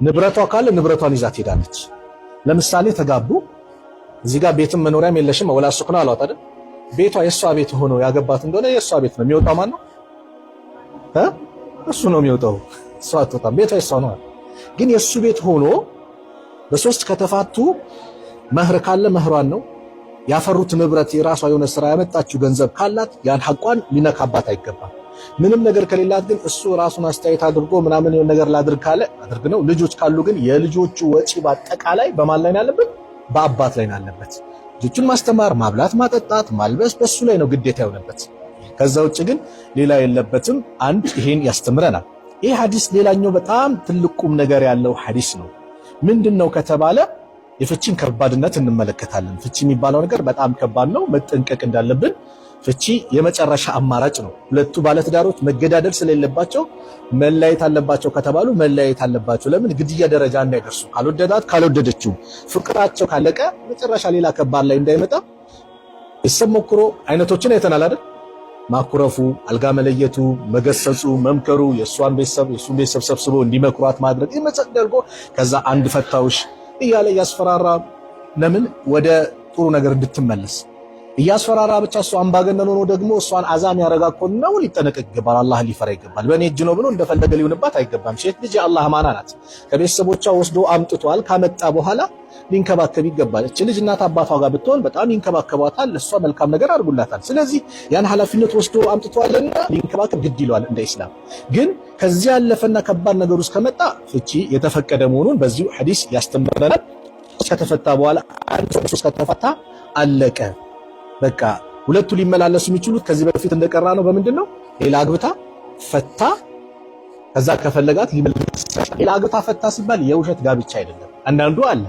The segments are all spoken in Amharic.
ንብረቷ ካለ ንብረቷን ይዛ ትሄዳለች። ለምሳሌ ተጋቡ፣ እዚህ ጋር ቤትም መኖሪያም የለሽም ወላ ሱቅና አሏት አይደል? ቤቷ የሷ ቤት ሆኖ ያገባት እንደሆነ የሷ ቤት ነው የሚወጣው። ማን ነው እሱ ነው የሚወጣው፣ እሷ አትወጣም። ቤቷ የሷ ነው። ግን የሱ ቤት ሆኖ በሶስት ከተፋቱ መህር ካለ መህሯን ነው ያፈሩት ንብረት የራሷ የሆነ ስራ ያመጣችው ገንዘብ ካላት ያን ሐቋን ሊነካባት አይገባም። ምንም ነገር ከሌላት ግን እሱ ራሱን አስተያየት አድርጎ ምናምን የሆነ ነገር ላድርግ ካለ አድርግ ነው። ልጆች ካሉ ግን የልጆቹ ወጪ በአጠቃላይ በማን ላይ ነው ያለበት? በአባት ላይ ነው ያለበት። ልጆቹን ማስተማር፣ ማብላት፣ ማጠጣት፣ ማልበስ በሱ ላይ ነው ግዴታ የሆነበት። ከዛ ውጭ ግን ሌላ የለበትም። አንድ ይሄን ያስተምረናል ይህ ሐዲስ። ሌላኛው በጣም ትልቅ ቁም ነገር ያለው ሐዲስ ነው። ምንድነው ከተባለ የፍቺን ከባድነት እንመለከታለን። ፍቺ የሚባለው ነገር በጣም ከባድ ነው፣ መጠንቀቅ እንዳለብን። ፍቺ የመጨረሻ አማራጭ ነው። ሁለቱ ባለትዳሮች መገዳደል ስለሌለባቸው መለያየት አለባቸው ከተባሉ መለያየት አለባቸው። ለምን? ግድያ ደረጃ እንዳይደርሱ፣ ካልወደዳት ካልወደደችው፣ ፍቅራቸው ካለቀ መጨረሻ ሌላ ከባድ ላይ እንዳይመጣ የሰብ ሞክሮ አይነቶችን አይተናል አይደል? ማኩረፉ፣ አልጋ መለየቱ፣ መገሰጹ፣ መምከሩ፣ የእሷን ቤተሰብ የእሱን ቤተሰብ ሰብስቦ እንዲመክሯት ማድረግ ይመጸደርጎ ከዛ አንድ ፈታውሽ እያለ እያስፈራራ ለምን ወደ ጥሩ ነገር እንድትመለስ እያስፈራራ ብቻ እሷ አምባገነን ሆኖ ደግሞ እሷን አዛም ያረጋኮን ነው። ሊጠነቀቅ ይገባል። አላህ ሊፈራ ይገባል። በእኔ እጅ ነው ብሎ እንደፈለገ ሊሆንባት አይገባም። ሴት ልጅ የአላህ አማና ናት። ከቤተሰቦቿ ወስዶ አምጥቷል። ካመጣ በኋላ ሊንከባከብ ይገባል። እቺ ልጅ እናት አባቷ ጋር ብትሆን በጣም ይንከባከቧታል። ለሷ መልካም ነገር አድርጉላታል። ስለዚህ ያን ኃላፊነት ወስዶ አምጥቷልና ሊንከባከብ ግድ ይለዋል እንደ ኢስላም። ግን ከዚህ ያለፈና ከባድ ነገር ውስጥ ከመጣ ፍቺ የተፈቀደ መሆኑን በዚሁ ሐዲስ ያስተምረናል። ከተፈታ በኋላ አንድ ሶስት ከተፈታ አለቀ። በቃ ሁለቱ ሊመላለሱ የሚችሉት ከዚህ በፊት እንደቀራ ነው። በምንድን ነው? ሌላ አግብታ ፈታ፣ ከዛ ከፈለጋት ሊመለስ። ሌላ አግብታ ፈታ ሲባል የውሸት ጋብቻ አይደለም። አንዳንዱ አለ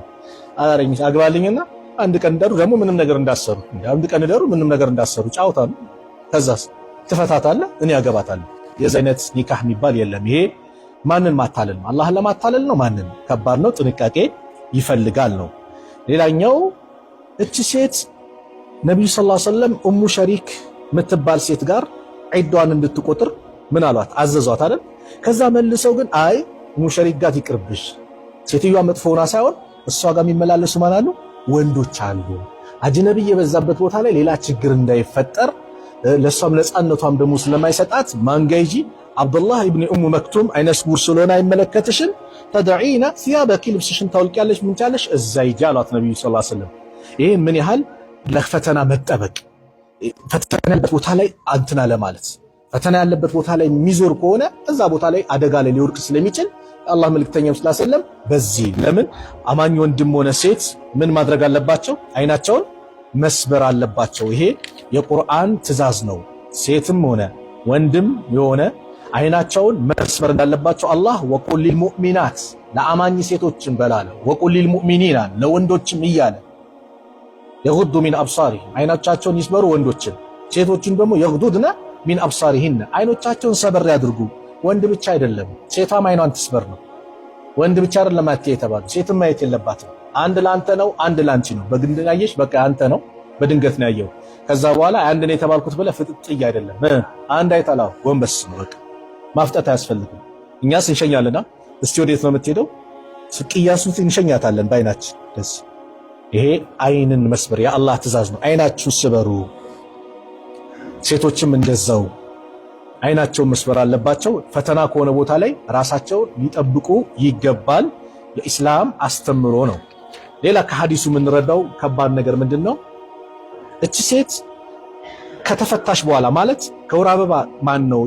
አረኝ አግባልኝና አንድ ቀን ደሩ ደግሞ ምንም ነገር እንዳሰሩ፣ አንድ ቀን ደሩ ምንም ነገር እንዳሰሩ ጫውታሉ። ከዛስ ትፈታታለህ፣ እኔ አገባታለሁ። የዚህ አይነት ኒካህ የሚባል የለም። ይሄ ማንን ማታለል ነው? አላህን ለማታለል ነው። ማንን? ከባድ ነው። ጥንቃቄ ይፈልጋል ነው። ሌላኛው እቺ ሴት ነብዩ ሰለላሁ ዐለይሂ ወሰለም ኡሙ ሸሪክ የምትባል ሴት ጋር ዒዷን እንድትቆጥር ምን አሏት? አዘዟት አይደል? ከዛ መልሰው ግን አይ ኡሙ ሸሪክ ጋር ይቅርብሽ፣ ሴትዮዋ መጥፎ ሆና ሳይሆን እሷ ጋር የሚመላለሱ ማን አሉ? ወንዶች አሉ። አጅነብይ የበዛበት ቦታ ላይ ሌላ ችግር እንዳይፈጠር ለሷም ነፃነቷም ደግሞ ስለማይሰጣት ማንጋይጂ አብዱላህ ኢብኑ ኡሙ መክቱም አይነ ስውር ስለሆነ አይመለከትሽም፣ ተድዒና ሲያበኪ ልብስሽን ታውልቂያለሽ፣ ምን ቻለሽ እዛ ይጃሏት ነብዩ ሰለላሁ ዐለይሂ ወሰለም። ይሄ ምን ያህል ለፈተና መጠበቅ፣ ፈተና ያለበት ቦታ ላይ አንተና ለማለት ፈተና ያለበት ቦታ ላይ የሚዞር ከሆነ እዛ ቦታ ላይ አደጋ ላይ ሊወድቅ ስለሚችል አላህ መልእክተኛው ሰለላሁ ዐለይሂ ወሰለም በዚህ ለምን አማኝ ወንድም ሆነ ሴት ምን ማድረግ አለባቸው? አይናቸውን መስበር አለባቸው። ይሄ የቁርአን ትእዛዝ ነው። ሴትም ሆነ ወንድም የሆነ አይናቸውን መስበር እንዳለባቸው አላህ ወቁል ሊልሙእሚናት ለአማኝ ሴቶችን በላለ ወቁል ሊልሙእሚኒና ለወንዶችም እያለ የጉዱ ሚን አብሳሪ አይኖቻቸውን ይስበሩ ወንዶችን፣ ሴቶችን ደግሞ የጉዱድና ሚን አብሳሪሂን አይኖቻቸውን ሰበር ያድርጉ። ወንድ ብቻ አይደለም ሴቷም አይኗን ትስበር ነው። ወንድ ብቻ አይደለም ማየት የተባለው ሴትም ማየት የለባትም። አንድ ላንተ ነው፣ አንድ ላንቺ ነው። በግንድ ያየሽ በቃ አንተ ነው፣ በድንገት ነው ያየው። ከዛ በኋላ አንድ ነው የተባልኩት ብለህ ፍጥጥይ አይደለም። አንድ አይተላው ጎንበስ ነው በቃ ማፍጠት አያስፈልግም። እኛስ እንሸኛለና እስቲ ወዴት ነው የምትሄደው? ስቅያሱን እንሸኛታለን ባይናችን ደስ። ይሄ አይንን መስበር የአላህ ትእዛዝ ነው። አይናችሁ ስበሩ። ሴቶችም እንደዛው አይናቸውን መስበር አለባቸው። ፈተና ከሆነ ቦታ ላይ ራሳቸውን ሊጠብቁ ይገባል። የኢስላም አስተምሮ ነው። ሌላ ከሐዲሱ የምንረዳው ከባድ ነገር ምንድነው? እቺ ሴት ከተፈታሽ በኋላ ማለት ከወር አበባ ማን ነው